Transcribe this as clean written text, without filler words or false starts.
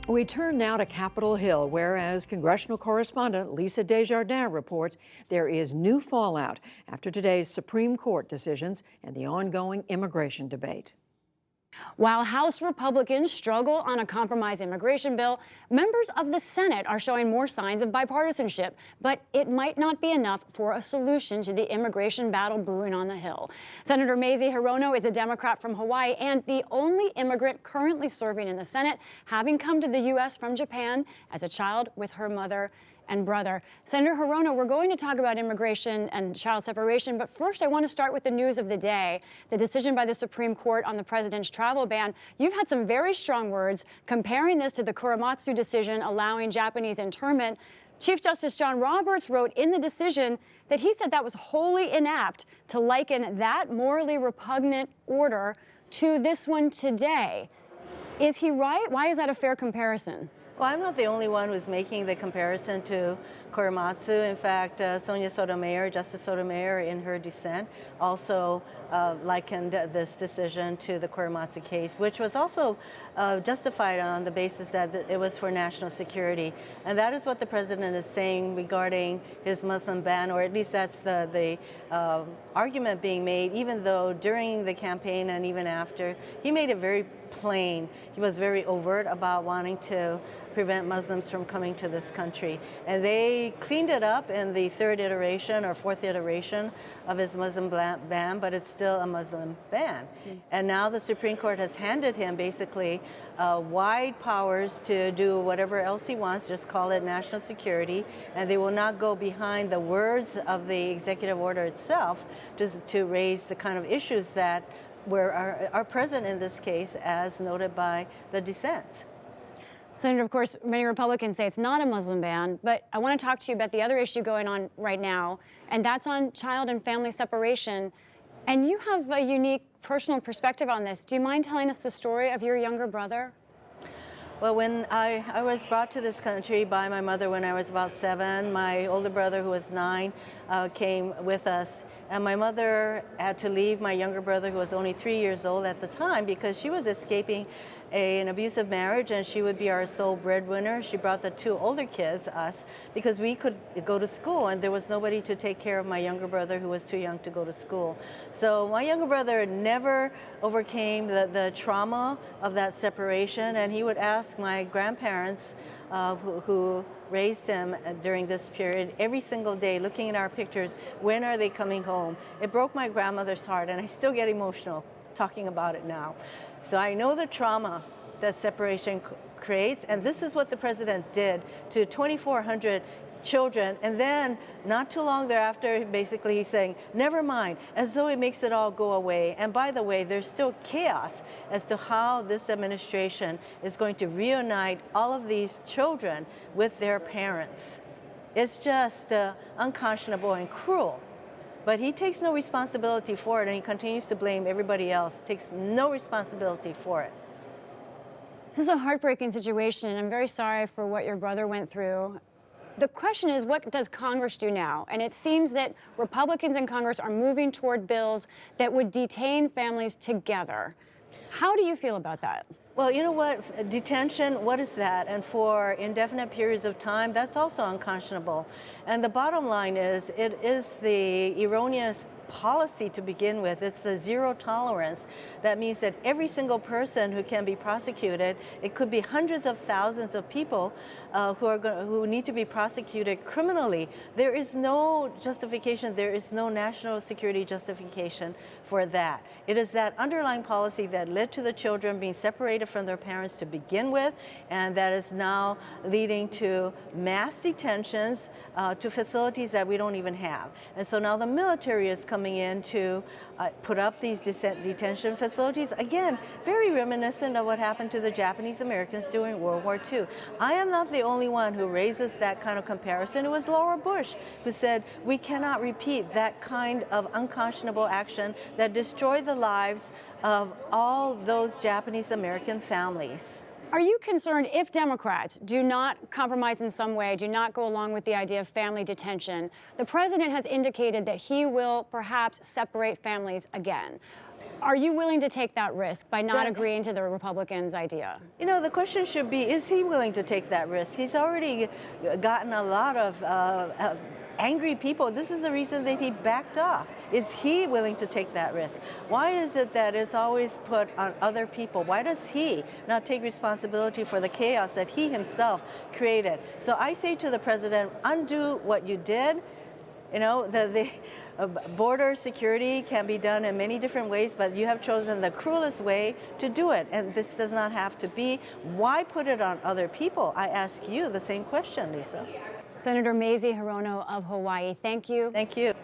We turn now to Capitol Hill, where, as congressional correspondent Lisa Desjardins reports, there is new fallout after today's Supreme Court decisions and the ongoing immigration debate. While House Republicans struggle on a compromise immigration bill, members of the Senate are showing more signs of bipartisanship. But it might not be enough for a solution to the immigration battle brewing on the Hill. Senator Mazie Hirono is a Democrat from Hawaii and the only immigrant currently serving in the Senate, having come to the U.S. from Japan as a child with her mother and brother. Senator Hirono, we're going to talk about immigration and child separation, but first I want to start with the news of the day, the decision by the Supreme Court on the president's travel ban. You've had some very strong words comparing this to the Korematsu decision allowing Japanese internment. Chief Justice John Roberts wrote in the decision that he said that was wholly inapt to liken that morally repugnant order to this one today. Is he right? Why is that a fair comparison? Well, I'm not the only one who's making the comparison to Korematsu. In fact, Sonia Sotomayor, Justice Sotomayor, in her dissent, also likened this decision to the Korematsu case, which was also justified on the basis that it was for national security. And that is what the president is saying regarding his Muslim ban, or at least that's the argument being made, even though during the campaign and even after, he made it very plain. He was very overt about wanting to prevent Muslims from coming to this country. And they cleaned it up in the third iteration or fourth iteration of his Muslim ban, but it's still a Muslim ban. And now the Supreme Court has handed him basically wide powers to do whatever else he wants, just call it national security, and they will not go behind the words of the executive order itself to raise the kind of issues that are present in this case, as noted by the dissents. Senator, of course, many Republicans say it's not a Muslim ban, but I want to talk to you about the other issue going on right now, and that's on child and family separation. And you have a unique personal perspective on this. Do you mind telling us the story of your younger brother? Well, when I was brought to this country by my mother when I was about 7, my older brother, who was 9, came with us. And my mother had to leave my younger brother, who was only 3 years old at the time, because she was escaping an abusive marriage and she would be our sole breadwinner. She brought the 2 older kids, us, because we could go to school and there was nobody to take care of my younger brother who was too young to go to school. So my younger brother never overcame the trauma of that separation, and he would ask my grandparents who raised him during this period every single day, looking at our pictures, when are they coming home? It broke my grandmother's heart, and I still get emotional talking about it now. So I know the trauma that separation creates, and this is what the president did to 2,400 children, and then not too long thereafter, basically he's saying, never mind, as though it makes it all go away. And by the way, there's still chaos as to how this administration is going to reunite all of these children with their parents. It's just unconscionable and cruel. But he takes no responsibility for it, and he continues to blame everybody else, takes no responsibility for it. This is a heartbreaking situation, and I'm very sorry for what your brother went through. The question is, what does Congress do now? And it seems that Republicans in Congress are moving toward bills that would detain families together. How do you feel about that? Well, you know what? Detention, what is that? And for indefinite periods of time, that's also unconscionable. And the bottom line is, it is the erroneous policy to begin with. It's the zero tolerance. That means that every single person who can be prosecuted, it could be hundreds of thousands of people who need to be prosecuted criminally. There is no justification, there is no national security justification for that. It is that underlying policy that led to the children being separated from their parents to begin with, and that is now leading to mass detentions to facilities that we don't even have. And so now the military is coming in to put up these detention facilities. Again, very reminiscent of what happened to the Japanese Americans during World War II. I am not the only one who raises that kind of comparison. It was Laura Bush who said we cannot repeat that kind of unconscionable action that destroyed the lives of all those Japanese American families. Are you concerned if Democrats do not compromise in some way, do not go along with the idea of family detention? The president has indicated that he will perhaps separate families again. Are you willing to take that risk by not That- agreeing to the Republicans' idea? You know, the question should be, is he willing to take that risk? He's already gotten a lot of angry people. This is the reason that he backed off. Is he willing to take that risk? Why is it that it's always put on other people? Why does he not take responsibility for the chaos that he himself created? So I say to the president, undo what you did. You know, the border security can be done in many different ways, but you have chosen the cruelest way to do it. And this does not have to be. Why put it on other people? I ask you the same question, Lisa. Senator Mazie Hirono of Hawaii, thank you. Thank you.